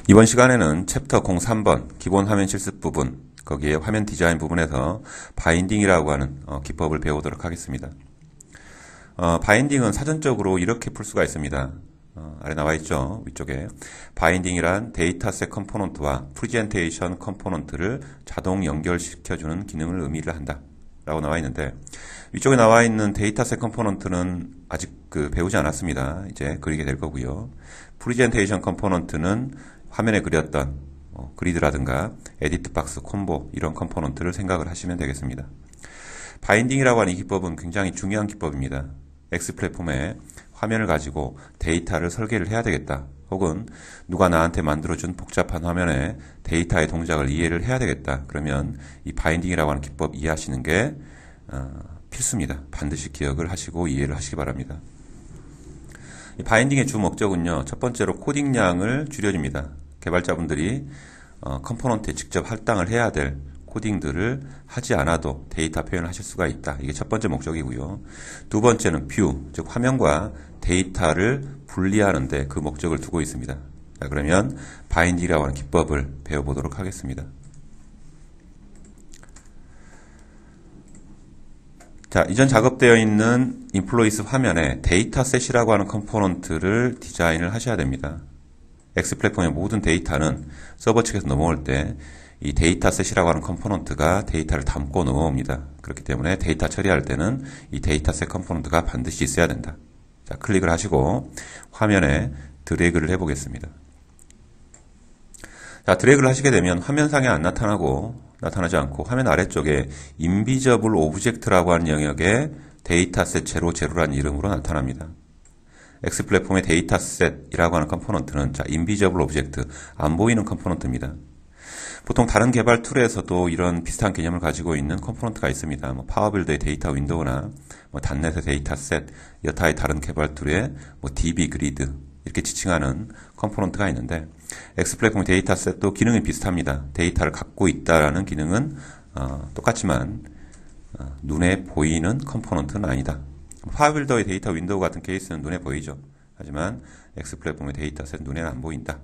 이번 시간에는 챕터 03번 기본 화면 실습 부분, 거기에 화면 디자인 부분에서 바인딩이라고 하는 기법을 배우도록 하겠습니다. 바인딩은 사전적으로 이렇게 풀 수가 있습니다. 아래 나와 있죠. 위쪽에 바인딩이란 데이터셋 컴포넌트와 프레젠테이션 컴포넌트를 자동 연결시켜주는 기능을 의미를 한다 라고 나와 있는데, 위쪽에 나와 있는 데이터셋 컴포넌트는 아직 배우지 않았습니다. 이제 그리게 될 거고요. 프레젠테이션 컴포넌트는 화면에 그렸던 그리드라든가 에디트 박스, 콤보 이런 컴포넌트를 생각을 하시면 되겠습니다. 바인딩이라고 하는 이 기법은 굉장히 중요한 기법입니다. X 플랫폼에 화면을 가지고 데이터를 설계를 해야 되겠다, 혹은 누가 나한테 만들어준 복잡한 화면에 데이터의 동작을 이해를 해야 되겠다, 그러면 이 바인딩이라고 하는 기법 이해하시는 게 필수입니다. 반드시 기억을 하시고 이해를 하시기 바랍니다. 이 바인딩의 주 목적은요, 첫 번째로 코딩량을 줄여줍니다. 개발자분들이 컴포넌트에 직접 할당을 해야 될 코딩들을 하지 않아도 데이터 표현을 하실 수가 있다. 이게 첫 번째 목적이고요. 두 번째는 뷰, 즉 화면과 데이터를 분리하는데 그 목적을 두고 있습니다. 자, 그러면 바인딩이라고 하는 기법을 배워보도록 하겠습니다. 자, 이전 작업되어 있는 인플로이스 화면에 데이터셋이라고 하는 컴포넌트를 디자인을 하셔야 됩니다. X 플랫폼의 모든 데이터는 서버 측에서 넘어올 때 이 데이터셋이라고 하는 컴포넌트가 데이터를 담고 넘어옵니다. 그렇기 때문에 데이터 처리할 때는 이 데이터셋 컴포넌트가 반드시 있어야 된다. 자, 클릭을 하시고 화면에 드래그를 해보겠습니다. 자, 드래그를 하시게 되면 화면상에 안 나타나지 않고 화면 아래쪽에 인비저블 오브젝트라고 하는 영역에 데이터셋 00라는 이름으로 나타납니다. X 플랫폼의 데이터셋이라고 하는 컴포넌트는 인비저블 오브젝트, 안 보이는 컴포넌트입니다. 보통 다른 개발 툴에서도 이런 비슷한 개념을 가지고 있는 컴포넌트가 있습니다. 파워빌드의 데이터 윈도우나 단넷의 데이터셋, 여타의 다른 개발 툴에 DB 그리드 이렇게 지칭하는 컴포넌트가 있는데, X 플랫폼 데이터셋도 기능이 비슷합니다. 데이터를 갖고 있다라는 기능은 똑같지만 눈에 보이는 컴포넌트는 아니다. 파워빌더의 데이터 윈도우 같은 케이스는 눈에 보이죠. 하지만 X 플랫폼의 데이터셋 눈에는 안 보인다.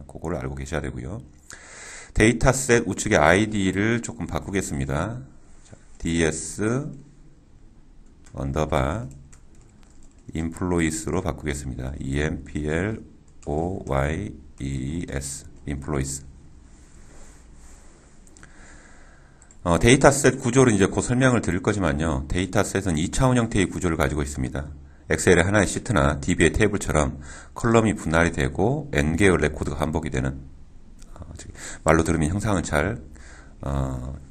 그거를 알고 계셔야 되고요. 데이터셋 우측의 아이디를 조금 바꾸겠습니다. ds 언더바 employees로 바꾸겠습니다. employees employees. 데이터셋 구조를 이제 곧 설명을 드릴 거지만요, 데이터셋은 2차원 형태의 구조를 가지고 있습니다. 엑셀의 하나의 시트나 DB의 테이블처럼 컬럼이 분할이 되고 N개의 레코드가 반복이 되는, 말로 들으면 형상은 잘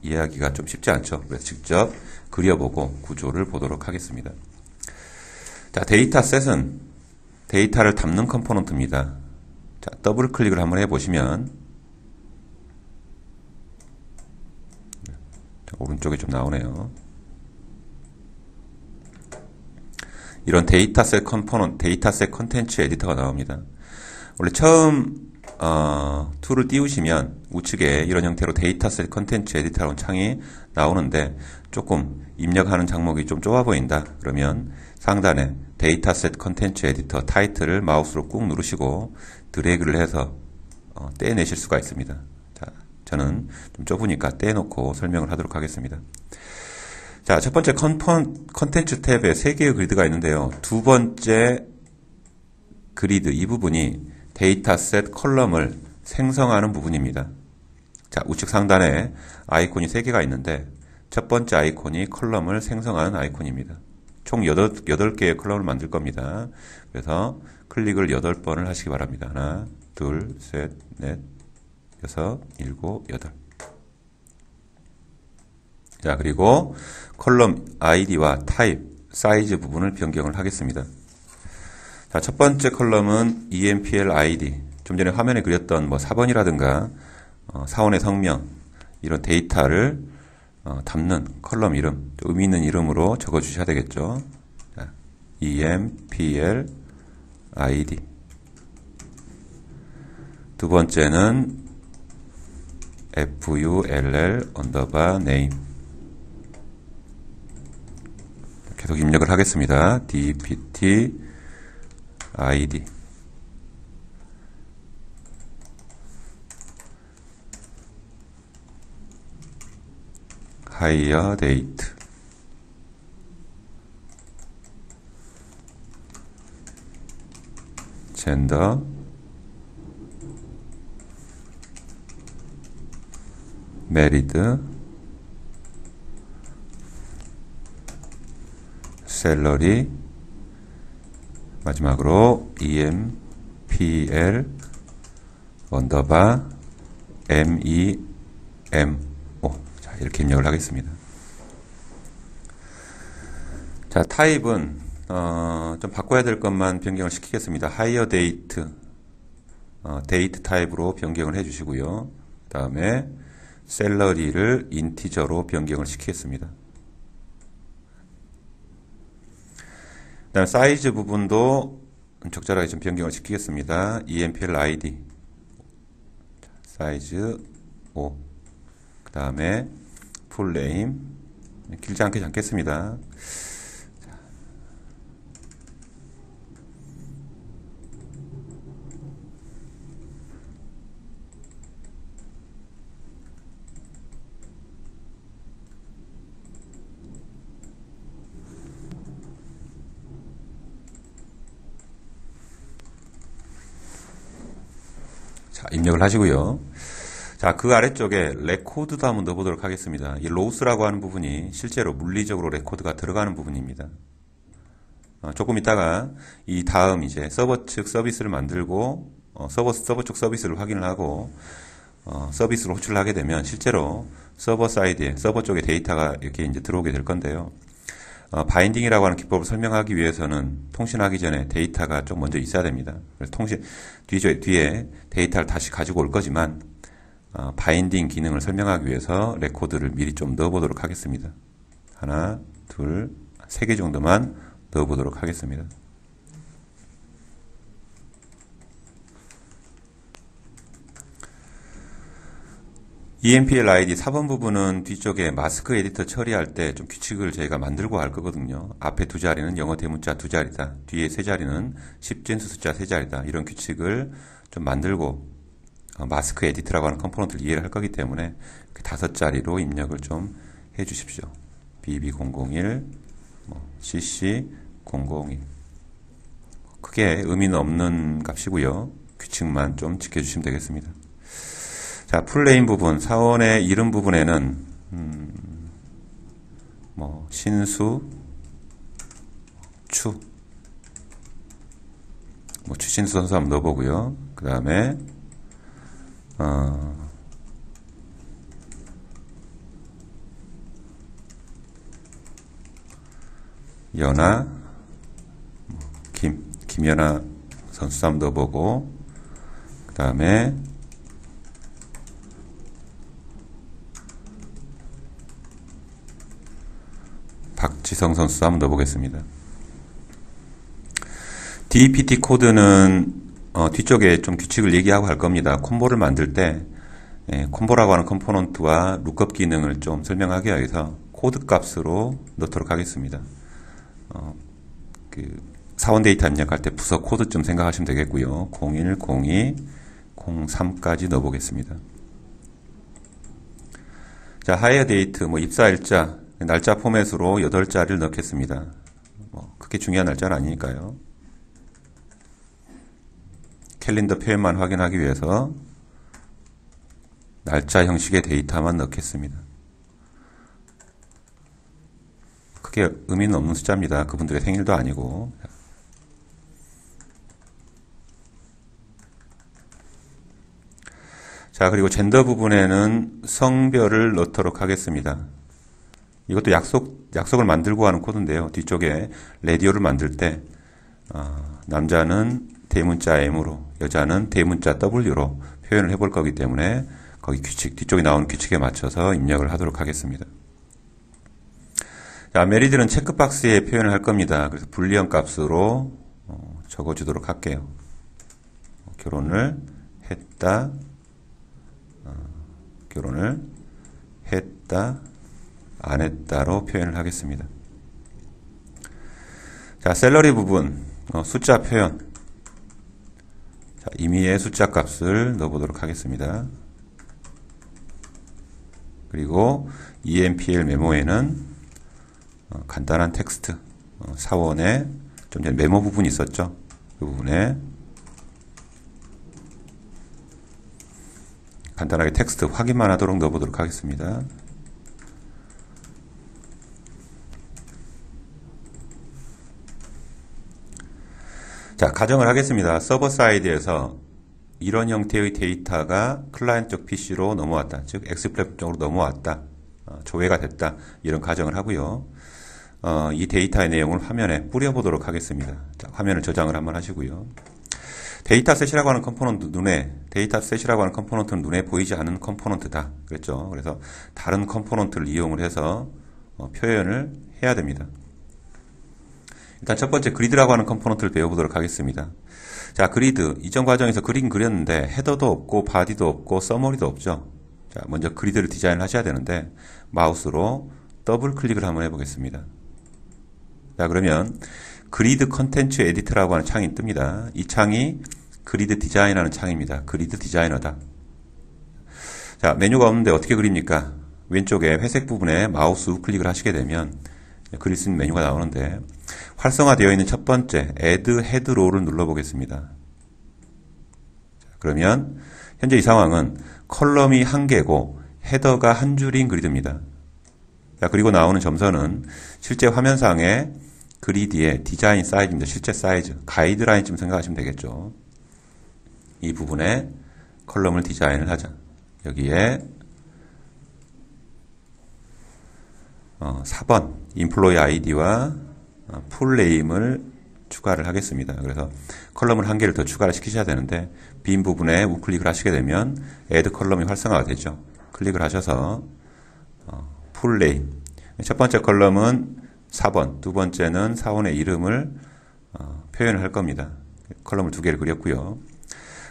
이해하기가 좀 쉽지 않죠. 그래서 직접 그려보고 구조를 보도록 하겠습니다. 자, 데이터셋은 데이터를 담는 컴포넌트입니다. 자, 더블 클릭을 한번 해보시면 오른쪽에 좀 나오네요. 이런 데이터셋 컴포넌트, 데이터셋 컨텐츠 에디터가 나옵니다. 원래 처음 툴을 띄우시면 우측에 이런 형태로 데이터셋 컨텐츠 에디터라는 창이 나오는데, 조금 입력하는 장목이 좀 좁아 보인다 그러면 상단에 데이터셋 컨텐츠 에디터 타이틀을 마우스로 꾹 누르시고 드래그를 해서 떼내실 수가 있습니다. 자, 저는 좀 좁으니까 떼놓고 설명을 하도록 하겠습니다. 자, 첫 번째 컨텐츠 탭에 3개의 그리드가 있는데요, 두 번째 그리드 이 부분이 데이터셋 컬럼을 생성하는 부분입니다. 자, 우측 상단에 아이콘이 3개가 있는데, 첫 번째 아이콘이 컬럼을 생성하는 아이콘입니다. 총 8개의 컬럼을 만들 겁니다. 그래서 클릭을 8번을 하시기 바랍니다. 하나, 둘, 셋, 넷, 여섯, 일곱, 여덟. 자, 그리고 컬럼 아이디와 타입, 사이즈 부분을 변경을 하겠습니다. 자, 첫 번째 컬럼은 empl id, 좀 전에 화면에 그렸던 4번이라든가 사원의 성명, 이런 데이터를 담는 컬럼 이름, 의미 있는 이름으로 적어 주셔야 되겠죠. 자, empl id. 두 번째는 full 언더바 name. 계속 입력을 하겠습니다. dpt id. hire date. gender, married, salary, 마지막으로 empl 언더바 memo. 자, 이렇게 입력을 하겠습니다. 자, 타입은 좀 바꿔야 될 것만 변경을 시키겠습니다. hire date, date 타입으로 변경을 해주시고요. 그 다음에 셀러리를 인티저로 변경을 시키겠습니다. 그 다음에 사이즈 부분도 적절하게 좀 변경을 시키겠습니다. empl id 사이즈 5. 그 다음에 풀네임 길지 않게 잡겠습니다. 자, 입력을 하시고요. 자, 그 아래쪽에 레코드도 한번 넣어보도록 하겠습니다. 이 로스라고 하는 부분이 실제로 물리적으로 레코드가 들어가는 부분입니다. 조금 있다가 이 다음 이제 서버 측 서비스를 만들고 서버 쪽 서비스를 확인을 하고 서비스로 호출을 하게 되면 실제로 서버 사이드에 서버 쪽에 데이터가 이렇게 이제 들어오게 될 건데요. 바인딩이라고 하는 기법을 설명하기 위해서는 통신하기 전에 데이터가 좀 먼저 있어야 됩니다. 그래서 뒤에 데이터를 다시 가지고 올 거지만 바인딩 기능을 설명하기 위해서 레코드를 미리 좀 넣어보도록 하겠습니다. 하나, 둘, 3개 정도만 넣어보도록 하겠습니다. empl id 4번 부분은 뒤쪽에 마스크 에디터 처리할 때 좀 규칙을 저희가 만들고 할 거거든요. 앞에 2자리는 영어 대문자 2자리다. 뒤에 3자리는 10진수 숫자 3자리다. 이런 규칙을 좀 만들고 마스크 에디터라고 하는 컴포넌트를 이해를 할 거기 때문에 5자리로 입력을 좀 해 주십시오. bb001, cc001. 크게 의미는 없는 값이고요. 규칙만 좀 지켜주시면 되겠습니다. 자, 풀네임 부분, 사원의 이름 부분에는 신수, 추, 추신수 선수 한번 넣어보고요. 그 다음에 연아, 김연아 선수 한번 넣어보고, 그 다음에 박지성 선수 한번 넣어보겠습니다. DPT 코드는 뒤쪽에 좀 규칙을 얘기하고 할 겁니다. 콤보를 만들 때 콤보라고 하는 컴포넌트와 룩업 기능을 좀 설명하기 위해서 코드 값으로 넣도록 하겠습니다. 사원 데이터 입력할 때 부서 코드 좀 생각하시면 되겠고요. 01, 02, 03까지 넣어보겠습니다. 자, 하이어 데이트, 입사일자, 날짜 포맷으로 8자리를 넣겠습니다. 크게 중요한 날짜는 아니니까요. 캘린더 표현만 확인하기 위해서 날짜 형식의 데이터만 넣겠습니다. 크게 의미는 없는 숫자입니다. 그분들의 생일도 아니고. 자, 그리고 젠더 부분에는 성별을 넣도록 하겠습니다. 이것도 약속을 만들고 하는 코드인데요. 뒤쪽에 라디오를 만들 때 남자는 대문자 M으로, 여자는 대문자 W로 표현을 해볼 거기 때문에 거기 규칙, 뒤쪽에 나오는 규칙에 맞춰서 입력을 하도록 하겠습니다. 자, 메리드는 체크박스에 표현을 할 겁니다. 그래서 불리언 값으로 적어주도록 할게요. 결혼을 했다, 안 했다로 표현을 하겠습니다. 자, 셀러리 부분, 숫자 표현. 자, 임의의 숫자 값을 넣어보도록 하겠습니다. 그리고 EMPL 메모에는 간단한 텍스트, 사원에 좀 전에 메모 부분이 있었죠. 그 부분에 간단하게 텍스트 확인만 하도록 넣어보도록 하겠습니다. 자, 가정을 하겠습니다. 서버 사이드에서 이런 형태의 데이터가 클라이언트 쪽 PC로 넘어왔다. 즉, X플랫폼 쪽으로 넘어왔다. 조회가 됐다. 이런 가정을 하고요. 이 데이터의 내용을 화면에 뿌려보도록 하겠습니다. 자, 화면을 저장을 한번 하시고요. 데이터셋이라고 하는 컴포넌트는 눈에 보이지 않는 컴포넌트다. 그랬죠. 그래서 다른 컴포넌트를 이용을 해서 표현을 해야 됩니다. 일단 첫 번째 그리드라고 하는 컴포넌트를 배워보도록 하겠습니다. 자, 그리드. 이전 과정에서 그림 그렸는데 헤더도 없고 바디도 없고 서머리도 없죠. 자, 먼저 그리드를 디자인을 하셔야 되는데 마우스로 더블 클릭을 한번 해보겠습니다. 자, 그러면 그리드 컨텐츠 에디터라고 하는 창이 뜹니다. 이 창이 그리드 디자인하는 창입니다. 그리드 디자이너다. 자, 메뉴가 없는데 어떻게 그립니까? 왼쪽에 회색 부분에 마우스 우클릭을 하시게 되면 그릴 수 있는 메뉴가 나오는데 활성화되어 있는 첫 번째 Add Head Row를 눌러보겠습니다. 자, 그러면 현재 이 상황은 컬럼이 한 개고 헤더가 한 줄인 그리드입니다. 자, 그리고 나오는 점선은 실제 화면상의 그리드의 디자인 사이즈입니다. 실제 사이즈, 가이드라인쯤 생각하시면 되겠죠. 이 부분에 컬럼을 디자인을 하자. 여기에 4번 Employee ID와 풀네임을 추가를 하겠습니다. 그래서 컬럼을 한 개를 더 추가를 시키셔야 되는데 빈 부분에 우클릭을 하시게 되면 Add 컬럼이 활성화가 되죠. 클릭을 하셔서 풀네임, 첫 번째 컬럼은 4번, 두 번째는 사원의 이름을 표현을 할 겁니다. 컬럼을 두 개를 그렸고요.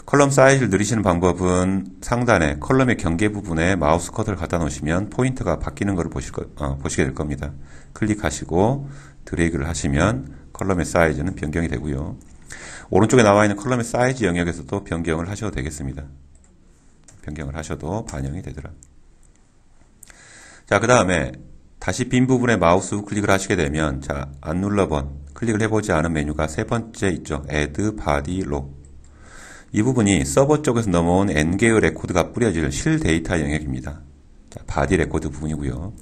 컬럼 사이즈를 늘리시는 방법은 상단에 컬럼의 경계 부분에 마우스 커서를 갖다 놓으시면 포인트가 바뀌는 것을 보시게 될 겁니다. 클릭하시고 드래그를 하시면 컬럼의 사이즈는 변경이 되고요. 오른쪽에 나와 있는 컬럼의 사이즈 영역에서도 변경을 하셔도 되겠습니다. 변경을 하셔도 반영이 되더라. 자, 그 다음에 다시 빈 부분에 마우스 클릭을 하시게 되면 자, 안 눌러본 클릭을 해보지 않은 메뉴가 세 번째 있죠. Add Body Row. 이 부분이 서버 쪽에서 넘어온 N개의 레코드가 뿌려질 실 데이터 영역입니다. 자, 바디 레코드 부분이고요.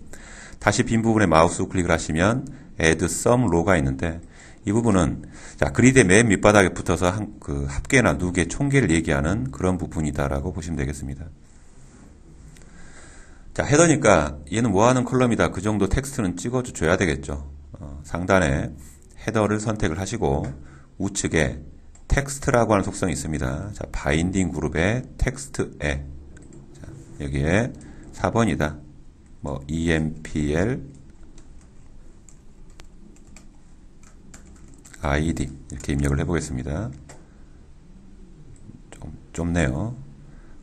다시 빈 부분에 마우스 클릭을 하시면 Add Some Row가 있는데 이 부분은 자, 그리드의 맨 밑바닥에 붙어서 그 합계나 누계, 총계를 얘기하는 그런 부분이다라고 보시면 되겠습니다. 자, 헤더니까 얘는 뭐하는 컬럼이다. 그 정도 텍스트는 찍어줘야 되겠죠. 상단에 헤더를 선택을 하시고 우측에 텍스트라고 하는 속성이 있습니다. 자, 바인딩 그룹의 텍스트에 자, 여기에 4번이다. 뭐 EMPL ID 이렇게 입력을 해보겠습니다. 좀 좁네요.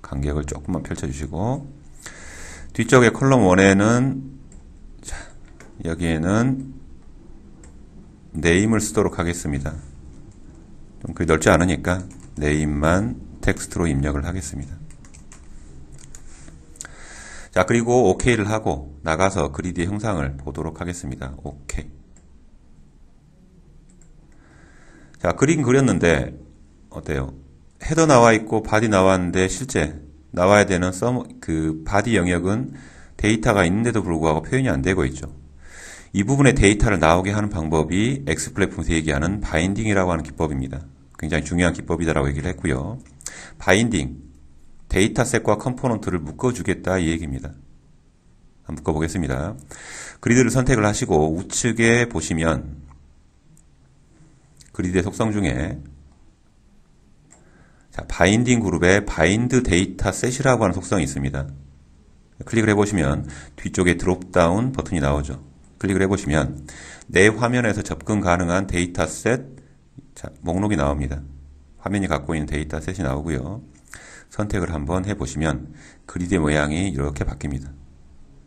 간격을 조금만 펼쳐주시고 뒤쪽에 컬럼 1에는 자, 여기에는 네임을 쓰도록 하겠습니다. 좀 그리 넓지 않으니까 네임만 텍스트로 입력을 하겠습니다. 자, 그리고 OK를 하고 나가서 그리드의 형상을 보도록 하겠습니다. OK. 자, 그림 그렸는데 어때요? 헤더 나와 있고 바디 나왔는데 실제 나와야 되는 그 바디 영역은 데이터가 있는데도 불구하고 표현이 안 되고 있죠. 이 부분의 데이터를 나오게 하는 방법이 X플랫폼에서 얘기하는 바인딩이라고 하는 기법입니다. 굉장히 중요한 기법이다라고 얘기를 했고요. 바인딩, 데이터셋과 컴포넌트를 묶어주겠다 이 얘기입니다. 한번 묶어보겠습니다. 그리드를 선택을 하시고 우측에 보시면 그리드의 속성 중에 자, 바인딩 그룹에 바인드 데이터셋이라고 하는 속성이 있습니다. 클릭을 해보시면 뒤쪽에 드롭다운 버튼이 나오죠. 클릭을 해보시면 내 화면에서 접근 가능한 데이터셋 자, 목록이 나옵니다. 화면이 갖고 있는 데이터셋이 나오고요. 선택을 한번 해보시면 그리드의 모양이 이렇게 바뀝니다.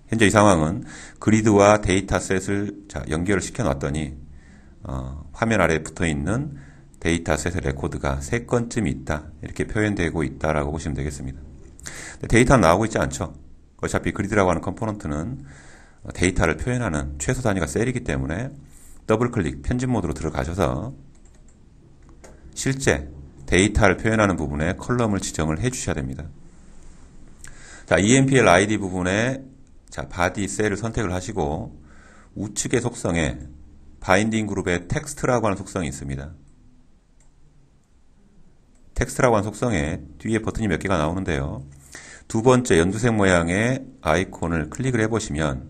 현재 이 상황은 그리드와 데이터셋을 자, 연결을 시켜놨더니 화면 아래에 붙어있는 데이터셋의 레코드가 3건쯤 있다. 이렇게 표현되고 있다라고 보시면 되겠습니다. 데이터는 나오고 있지 않죠. 어차피 그리드라고 하는 컴포넌트는 데이터를 표현하는 최소 단위가 셀이기 때문에 더블 클릭 편집 모드로 들어가셔서 실제 데이터를 표현하는 부분에 컬럼을 지정을 해 주셔야 됩니다. 자, EMPL ID 부분에 자, 바디 셀을 선택을 하시고 우측의 속성에 바인딩 그룹에 텍스트라고 하는 속성이 있습니다. 텍스트라고 하는 속성에 뒤에 버튼이 몇 개가 나오는데요. 두 번째 연두색 모양의 아이콘을 클릭을 해보시면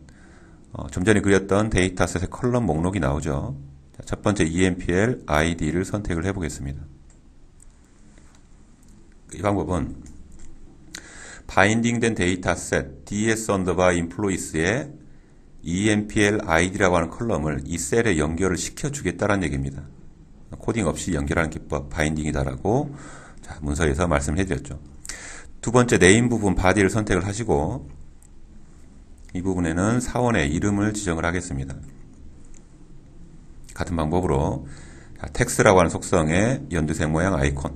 좀 전에 그렸던 데이터셋의 컬럼 목록이 나오죠. 자, 첫 번째 EMPL ID를 선택을 해보겠습니다. 이 방법은 바인딩된 데이터셋 DS_employees의 EMPL ID라고 하는 컬럼을 이 셀에 연결을 시켜주겠다는 얘기입니다. 코딩 없이 연결하는 기법 바인딩이다라고 자, 문서에서 말씀을 해드렸죠. 두 번째 네임 부분 바디를 선택을 하시고 이 부분에는 사원의 이름을 지정을 하겠습니다. 같은 방법으로 텍스트라고 하는 속성의 연두색 모양 아이콘,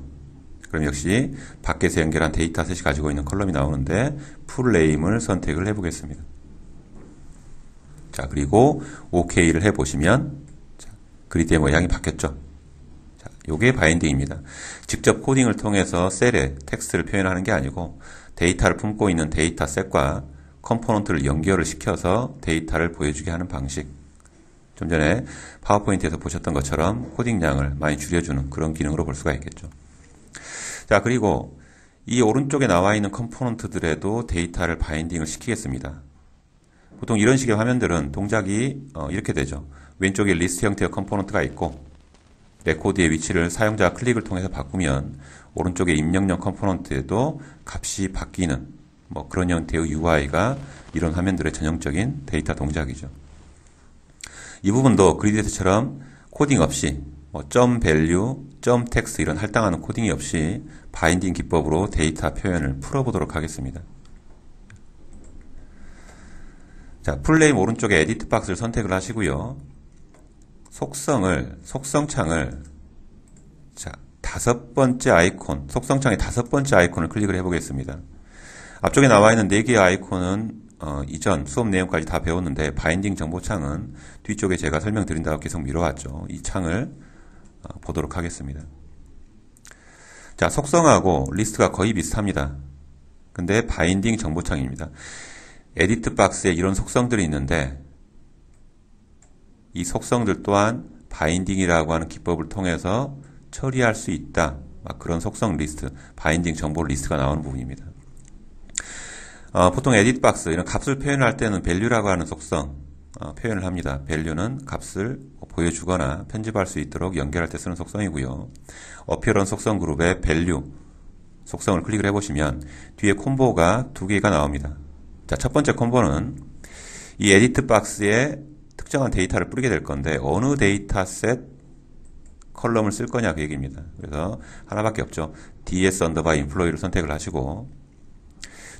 그럼 역시 밖에서 연결한 데이터셋이 가지고 있는 컬럼이 나오는데 풀 네임을 선택을 해보겠습니다. 자, 그리고 OK를 해보시면 그리드의 모양이 바뀌었죠. 자, 요게 바인딩입니다. 직접 코딩을 통해서 셀에 텍스트를 표현하는 게 아니고 데이터를 품고 있는 데이터셋과 컴포넌트를 연결을 시켜서 데이터를 보여주게 하는 방식. 좀 전에 파워포인트에서 보셨던 것처럼 코딩량을 많이 줄여주는 그런 기능으로 볼 수가 있겠죠. 자, 그리고 이 오른쪽에 나와 있는 컴포넌트들에도 데이터를 바인딩을 시키겠습니다. 보통 이런 식의 화면들은 동작이 이렇게 되죠. 왼쪽에 리스트 형태의 컴포넌트가 있고 레코드의 위치를 사용자 클릭을 통해서 바꾸면 오른쪽에 입력령 컴포넌트에도 값이 바뀌는 그런 형태의 UI가 이런 화면들의 전형적인 데이터 동작이죠. 이 부분도 그리드처럼 코딩 없이 .value, .text 이런 할당하는 코딩이 없이 바인딩 기법으로 데이터 표현을 풀어보도록 하겠습니다. 자, 풀네임 오른쪽에 에디트 박스를 선택을 하시고요. 속성창을 자, 다섯 번째 아이콘, 속성창의 다섯 번째 아이콘을 클릭을 해보겠습니다. 앞쪽에 나와 있는 4개의 아이콘은 이전 수업 내용까지 다 배웠는데 바인딩 정보창은 뒤쪽에 제가 설명드린다고 계속 미뤄왔죠. 이 창을 보도록 하겠습니다. 자, 속성하고 리스트가 거의 비슷합니다. 근데 바인딩 정보창입니다. 에디트 박스에 이런 속성들이 있는데 이 속성들 또한 바인딩이라고 하는 기법을 통해서 처리할 수 있다. 그런 속성 리스트, 바인딩 정보 리스트가 나오는 부분입니다. 보통 에디트 박스, 이런 값을 표현할 때는 value라고 하는 속성 표현을 합니다. value는 값을 보여주거나 편집할 수 있도록 연결할 때 쓰는 속성이고요. appearance 속성 그룹의 value 속성을 클릭을 해보시면 뒤에 콤보가 2개가 나옵니다. 자, 첫 번째 콤보는 이 에디트 박스에 특정한 데이터를 뿌리게 될 건데 어느 데이터셋 컬럼을 쓸 거냐 그 얘기입니다. 그래서 하나밖에 없죠. DS_employee를 선택을 하시고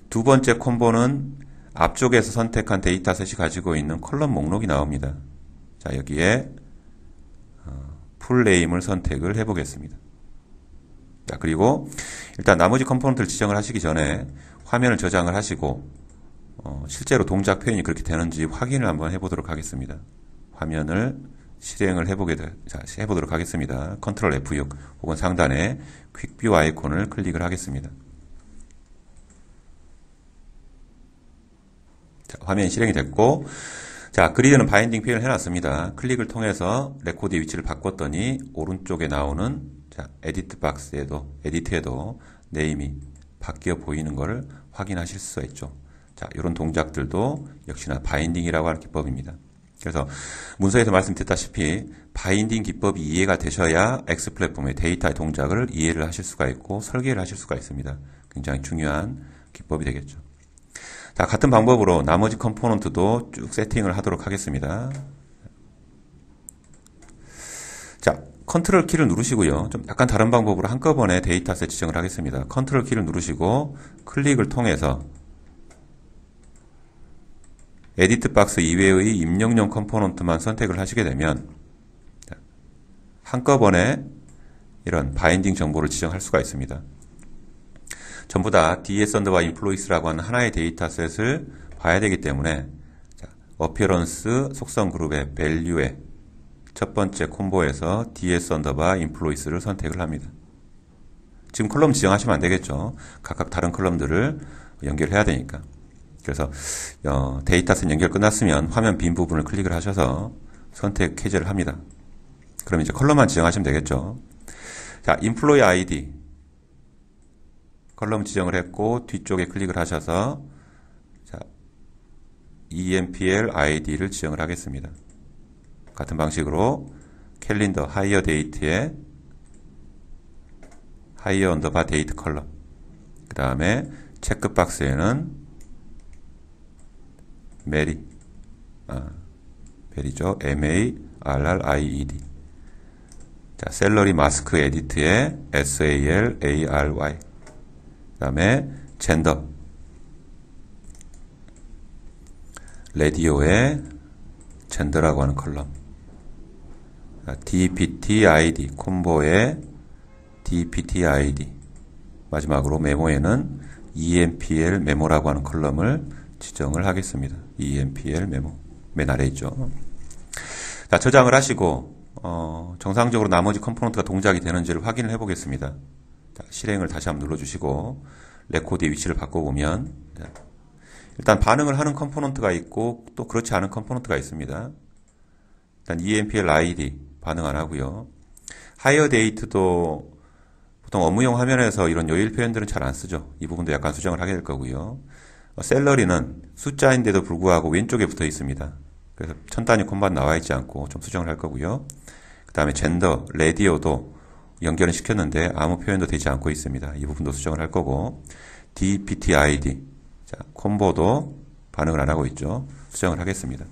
두 번째 콤보는 앞쪽에서 선택한 데이터셋이 가지고 있는 컬럼 목록이 나옵니다. 자, 여기에 풀네임을 선택을 해보겠습니다. 자, 그리고 일단 나머지 컴포넌트를 지정을 하시기 전에 화면을 저장을 하시고 실제로 동작 표현이 그렇게 되는지 확인을 한번 해보도록 하겠습니다. 화면을 실행을 해보도록 하겠습니다. 컨트롤 F6 혹은 상단에 퀵뷰 아이콘을 클릭을 하겠습니다. 자, 화면이 실행이 됐고, 자, 그리드는 바인딩 표현을 해놨습니다. 클릭을 통해서 레코드의 위치를 바꿨더니 오른쪽에 나오는 자, 에디트 박스에도, 에디트에도 네임이 바뀌어 보이는 것을 확인하실 수가 있죠. 자, 이런 동작들도 역시나 바인딩이라고 하는 기법입니다. 그래서 문서에서 말씀드렸다시피 바인딩 기법이 이해가 되셔야 X 플랫폼의 데이터의 동작을 이해를 하실 수가 있고 설계를 하실 수가 있습니다. 굉장히 중요한 기법이 되겠죠. 자, 같은 방법으로 나머지 컴포넌트도 쭉 세팅을 하도록 하겠습니다. 자, 컨트롤 키를 누르시고요. 좀 약간 다른 방법으로 한꺼번에 데이터셋 지정을 하겠습니다. 컨트롤 키를 누르시고 클릭을 통해서 에디트 박스 이외의 입력용 컴포넌트만 선택을 하시게 되면 한꺼번에 이런 바인딩 정보를 지정할 수가 있습니다. 전부 다 ds 언더바 인플로이스라고 하는 하나의 데이터셋을 봐야 되기 때문에 어피어런스 속성 그룹의 value의 첫 번째 콤보에서 ds 언더바 인플로이스를 선택을 합니다. 지금 컬럼 지정하시면 안 되겠죠. 각각 다른 컬럼들을 연결해야 되니까. 그래서 데이터셋 연결 끝났으면 화면 빈 부분을 클릭을 하셔서 선택 해제를 합니다. 그럼 이제 컬럼만 지정하시면 되겠죠. 자, employee ID 컬럼 지정을 했고 뒤쪽에 클릭을 하셔서 자, empl id를 지정을 하겠습니다. 같은 방식으로 캘린더 hire date에 hire 언더바 date 컬럼 그 다음에 체크박스에는 메리 메리죠. MARRIED 자, 셀러리 마스크 에디트에 SALARY 그 다음에 젠더 라디오에 젠더라고 하는 컬럼 DPTID 콤보에 DPTID 마지막으로 메모에는 EMPL 메모라고 하는 컬럼을 지정을 하겠습니다. EMPL 메모 맨 아래 있죠. 자, 저장을 하시고 정상적으로 나머지 컴포넌트가 동작이 되는지를 확인을 해 보겠습니다. 자, 실행을 다시 한번 눌러주시고 레코드의 위치를 바꿔보면 일단 반응을 하는 컴포넌트가 있고 또 그렇지 않은 컴포넌트가 있습니다. 일단 EMPL ID 반응 안 하고요. hire date도 보통 업무용 화면에서 이런 요일 표현들은 잘 안 쓰죠. 이 부분도 약간 수정을 하게 될 거고요. 셀러리는 숫자인데도 불구하고 왼쪽에 붙어 있습니다. 그래서 천 단위 콤만 나와 있지 않고 좀 수정을 할 거고요. 그 다음에 젠더, 라디오도 연결은 시켰는데 아무 표현도 되지 않고 있습니다. 이 부분도 수정을 할 거고 DPTID 자, 콤보도 반응을 안 하고 있죠. 수정을 하겠습니다.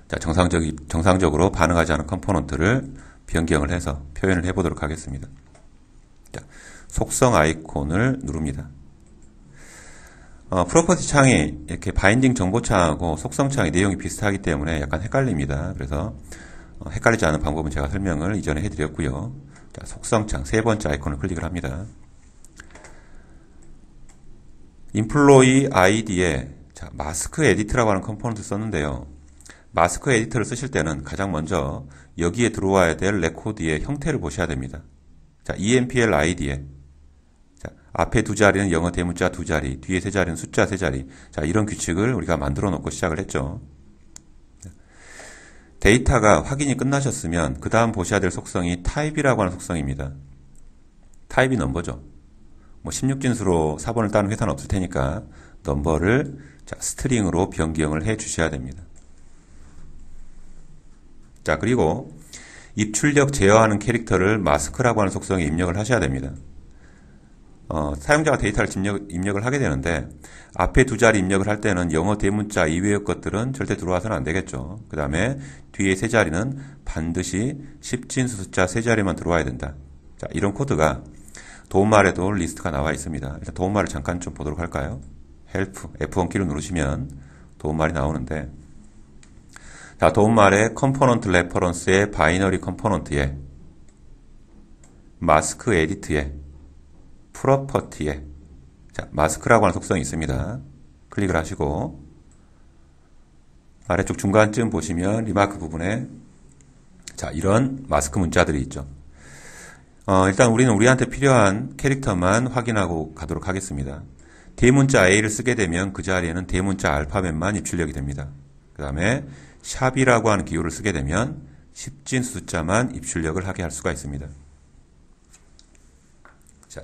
자, 정상적으로 반응하지 않은 컴포넌트를 변경을 해서 표현을 해보도록 하겠습니다. 자, 속성 아이콘을 누릅니다. 프로퍼티 창이 이렇게 바인딩 정보 창하고 속성 창이 내용이 비슷하기 때문에 약간 헷갈립니다. 그래서 헷갈리지 않은 방법은 제가 설명을 이전에 해드렸고요. 자, 속성 창 세 번째 아이콘을 클릭을 합니다. employee id에 자, 마스크 에디트라고 하는 컴포넌트 썼는데요. 마스크 에디터를 쓰실 때는 가장 먼저 여기에 들어와야 될 레코드의 형태를 보셔야 됩니다. 자, EMPL ID에 자, 앞에 두 자리는 영어 대문자 두 자리, 뒤에 세 자리는 숫자 세 자리. 자, 이런 규칙을 우리가 만들어 놓고 시작을 했죠. 데이터가 확인이 끝나셨으면 그 다음 보셔야 될 속성이 타입이라고 하는 속성입니다. 타입이 넘버죠. 뭐 16진수로 4번을 따는 회사는 없을 테니까 넘버를 자, 스트링으로 변경을 해 주셔야 됩니다. 자, 그리고 입출력 제어하는 캐릭터를 마스크라고 하는 속성에 입력을 하셔야 됩니다. 사용자가 데이터를 입력을 하게 되는데 앞에 두 자리 입력을 할 때는 영어 대문자 이외의 것들은 절대 들어와서는 안 되겠죠. 그 다음에 뒤에 세 자리는 반드시 10진수 숫자 세 자리만 들어와야 된다. 자, 이런 코드가 도움말에도 리스트가 나와 있습니다. 일단 도움말을 잠깐 좀 보도록 할까요? 헬프 F1 키를 누르시면 도움말이 나오는데 자, 도움말의 컴포넌트 레퍼런스의 바이너리 컴포넌트에 마스크 에디트에 프로퍼티에 자, 마스크라고 하는 속성이 있습니다. 클릭을 하시고 아래쪽 중간쯤 보시면 리마크 부분에 자, 이런 마스크 문자들이 있죠. 일단 우리는 우리한테 필요한 캐릭터만 확인하고 가도록 하겠습니다. 대문자 A를 쓰게 되면 그 자리에는 대문자 알파벳만 입출력이 됩니다. 그 다음에 샵이라고 하는 기호를 쓰게 되면 10진 숫자만 입출력을 하게 할 수가 있습니다. 자,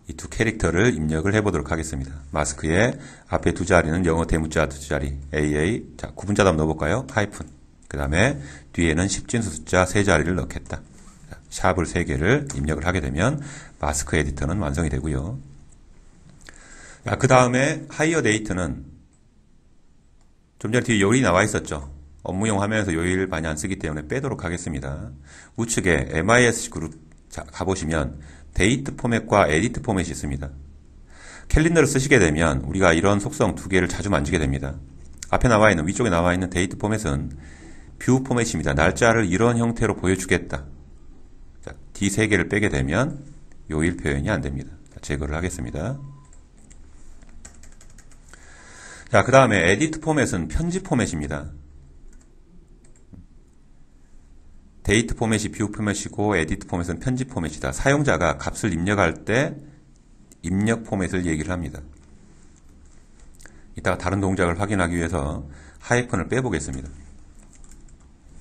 이 두 캐릭터를 입력을 해보도록 하겠습니다. 마스크의 앞에 두 자리는 영어 대문자 두 자리 AA 자, 구분자답 넣어볼까요? 하이픈 그 다음에 뒤에는 10진수 숫자 세 자리를 넣겠다. 자, 샵을 세 개를 입력을 하게 되면 마스크 에디터는 완성이 되고요. 그 다음에 하이어 데이트는 좀 전에 뒤에 요일이 나와 있었죠. 업무용 화면에서 요일 많이 안 쓰기 때문에 빼도록 하겠습니다. 우측에 MIS 그룹 자, 가보시면 데이트 포맷과 에디트 포맷이 있습니다. 캘린더를 쓰시게 되면 우리가 이런 속성 두 개를 자주 만지게 됩니다. 앞에 나와 있는 위쪽에 나와 있는 데이트 포맷은 뷰 포맷입니다. 날짜를 이런 형태로 보여주겠다. 자, D 세 개를 빼게 되면 요일 표현이 안 됩니다. 제거를 하겠습니다. 자, 그 다음에 에디트 포맷은 편집 포맷입니다. 데이트 포맷이 뷰 포맷이고 에디트 포맷은 편집 포맷이다. 사용자가 값을 입력할 때 입력 포맷을 얘기를 합니다. 이따가 다른 동작을 확인하기 위해서 하이픈을 빼보겠습니다.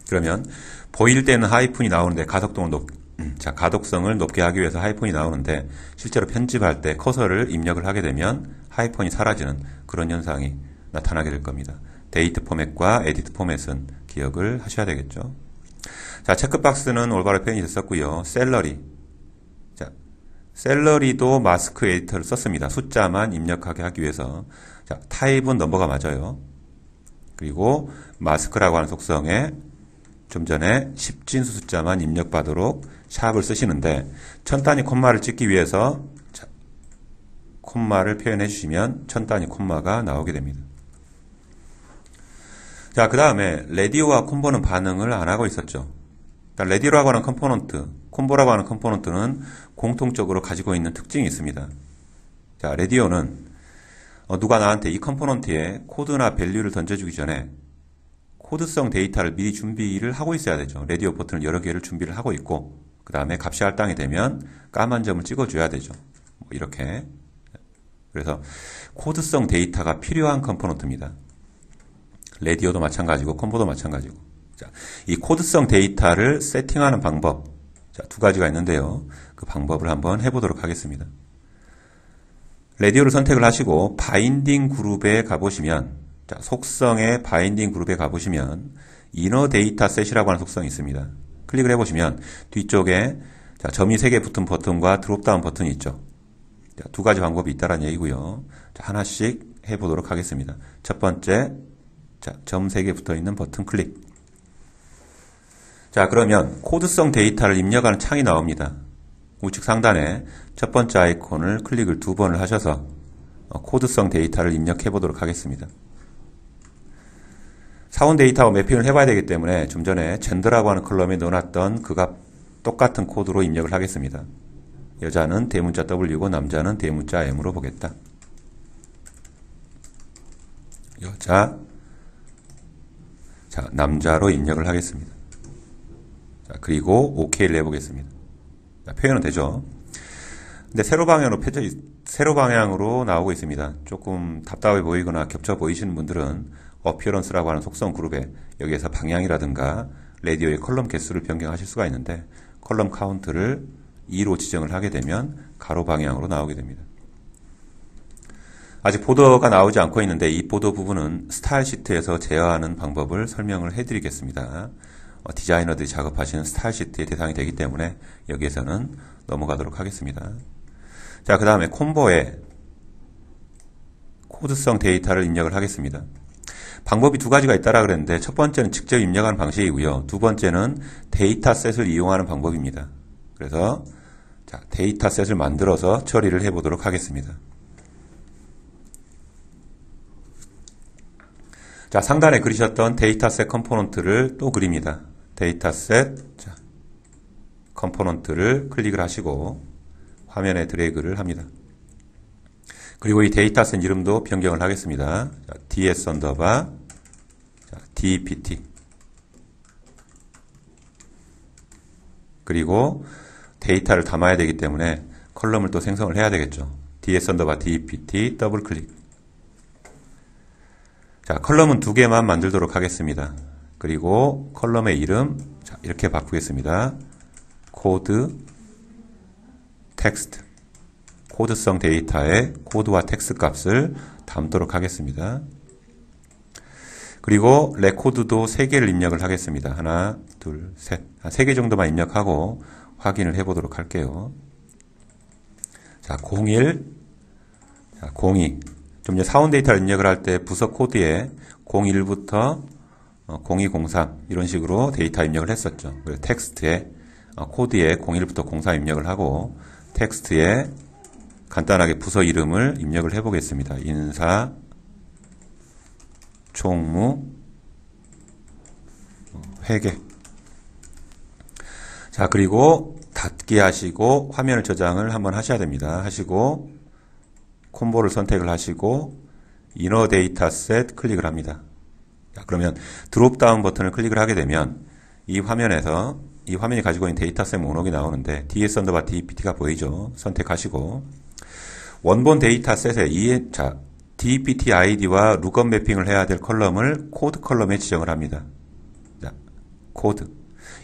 그러면 보일 때는 하이픈이 나오는데 가독성을 높게 하기 위해서 하이픈이 나오는데 실제로 편집할 때 커서를 입력을 하게 되면 하이픈이 사라지는 그런 현상이 나타나게 될 겁니다. 데이트 포맷과 에디트 포맷은 기억을 하셔야 되겠죠. 자, 체크박스는 올바로 표현이 됐었고요. 셀러리. 자, 셀러리도 마스크 에디터를 썼습니다. 숫자만 입력하게 하기 위해서. 자, 타입은 넘버가 맞아요. 그리고 마스크라고 하는 속성에 좀 전에 10진수 숫자만 입력받도록 샵을 쓰시는데 천 단위 콤마를 찍기 위해서 자, 콤마를 표현해 주시면 천 단위 콤마가 나오게 됩니다. 자, 그 다음에 레디오와 콤보는 반응을 안 하고 있었죠. 레디오라고 하는 컴포넌트, 콤보라고 하는 컴포넌트는 공통적으로 가지고 있는 특징이 있습니다. 자, 레디오는 누가 나한테 이 컴포넌트에 코드나 밸류를 던져주기 전에 코드성 데이터를 미리 준비를 하고 있어야 되죠. 레디오 버튼을 여러 개를 준비를 하고 있고 그 다음에 값이 할당이 되면 까만 점을 찍어줘야 되죠. 이렇게. 그래서 코드성 데이터가 필요한 컴포넌트입니다. 레디오도 마찬가지고 콤보도 마찬가지고. 자, 이 코드성 데이터를 세팅하는 방법, 자, 두 가지가 있는데요. 그 방법을 한번 해보도록 하겠습니다. 레디오를 선택을 하시고 바인딩 그룹에 가보시면, 자, 속성의 바인딩 그룹에 가보시면 이너 데이터 셋이라고 하는 속성이 있습니다. 클릭을 해보시면 뒤쪽에 자, 점이 3개 붙은 버튼과 드롭다운 버튼이 있죠. 자, 두 가지 방법이 있다는 얘기고요. 자, 하나씩 해보도록 하겠습니다. 첫 번째, 자, 점 3개 붙어 있는 버튼 클릭. 자, 그러면 코드성 데이터를 입력하는 창이 나옵니다. 우측 상단에 첫 번째 아이콘을 클릭을 2번을 하셔서 코드성 데이터를 입력해 보도록 하겠습니다. 사원 데이터와 매핑을 해봐야 되기 때문에 좀 전에 젠더라고 하는 컬럼에 넣어놨던 그 값 똑같은 코드로 입력을 하겠습니다. 여자는 대문자 W고 남자는 대문자 M으로 보겠다. 여자, 자, 남자로 입력을 하겠습니다. 자, 그리고 OK를 해보겠습니다. 자, 표현은 되죠. 근데 세로 방향으로 나오고 있습니다. 조금 답답해 보이거나 겹쳐 보이시는 분들은 어피어런스라고 하는 속성 그룹에 여기에서 방향이라든가 레디오의 컬럼 개수를 변경하실 수가 있는데 컬럼 카운트를 2로 지정을 하게 되면 가로 방향으로 나오게 됩니다. 아직 보더가 나오지 않고 있는데 이 보더 부분은 스타일 시트에서 제어하는 방법을 설명을 해드리겠습니다. 디자이너들이 작업하시는 스타일 시트의 대상이 되기 때문에 여기에서는 넘어가도록 하겠습니다. 자, 그 다음에 콤보에 코드성 데이터를 입력을 하겠습니다. 방법이 두 가지가 있다라 그랬는데 첫 번째는 직접 입력하는 방식이고요. 두 번째는 데이터셋을 이용하는 방법입니다. 그래서 자, 데이터셋을 만들어서 처리를 해보도록 하겠습니다. 자, 상단에 그리셨던 데이터셋 컴포넌트를 또 그립니다. 데이터셋 자, 컴포넌트를 클릭을 하시고 화면에 드래그를 합니다. 그리고 이 데이터셋 이름도 변경을 하겠습니다. 자, ds 언더바 dpt 그리고 데이터를 담아야 되기 때문에 컬럼을 또 생성을 해야 되겠죠. ds 언더바 dpt 더블 클릭. 자, 컬럼은 2개만 만들도록 하겠습니다. 그리고 컬럼의 이름 자, 이렇게 바꾸겠습니다. 코드 텍스트 코드성 데이터에 코드와 텍스트 값을 담도록 하겠습니다. 그리고 레코드도 3개를 입력을 하겠습니다. 하나, 둘, 셋. 3개 정도만 입력하고 확인을 해보도록 할게요. 자, 01. 자, 02. 좀 전에 사원 데이터를 입력을 할 때 부서 코드에 01부터 0203 이런 식으로 데이터 입력을 했었죠. 그래서 텍스트에 코드에 01부터 03 입력을 하고 텍스트에 간단하게 부서 이름을 입력을 해보겠습니다. 인사, 총무, 회계. 자, 그리고 닫기 하시고 화면을 저장을 한번 하셔야 됩니다. 하시고 콤보를 선택을 하시고 이너 데이터셋 클릭을 합니다. 자, 그러면 드롭다운 버튼을 클릭을 하게 되면 이 화면에서 이 화면이 가지고 있는 데이터셋 목록이 나오는데 ds_dept가 보이죠. 선택하시고 원본 데이터셋에 자, DEPT ID와 룩업 매핑을 해야 될 컬럼을 코드 컬럼에 지정을 합니다. 자, 코드.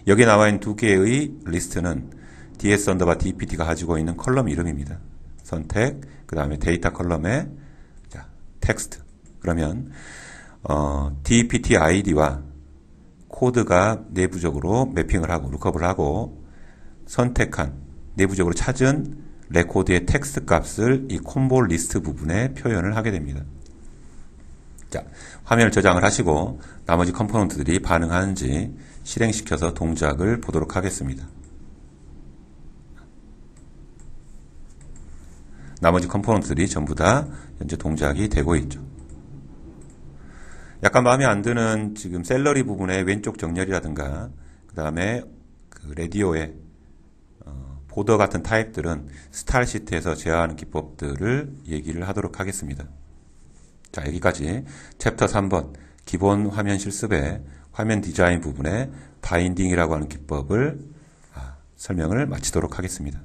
여기 나와 있는 두 개의 리스트는 ds_dept가 가지고 있는 컬럼 이름입니다. 선택, 그 다음에 데이터 컬럼에 자, 텍스트. 그러면 DEPT ID와 코드가 내부적으로 매핑을 하고 룩업을 하고 선택한 내부적으로 찾은 레코드의 텍스트 값을 이 콤보 리스트 부분에 표현을 하게 됩니다. 자, 화면을 저장을 하시고 나머지 컴포넌트들이 반응하는지 실행시켜서 동작을 보도록 하겠습니다. 나머지 컴포넌트들이 전부 다 현재 동작이 되고 있죠. 약간 마음에 안 드는 지금 셀러리 부분의 왼쪽 정렬이라든가 그 다음에 그 라디오의 보더 같은 타입들은 스타일 시트에서 제어하는 기법들을 얘기를 하도록 하겠습니다. 자, 여기까지 챕터 3번 기본 화면 실습의 화면 디자인 부분의 바인딩이라고 하는 기법을 설명을 마치도록 하겠습니다.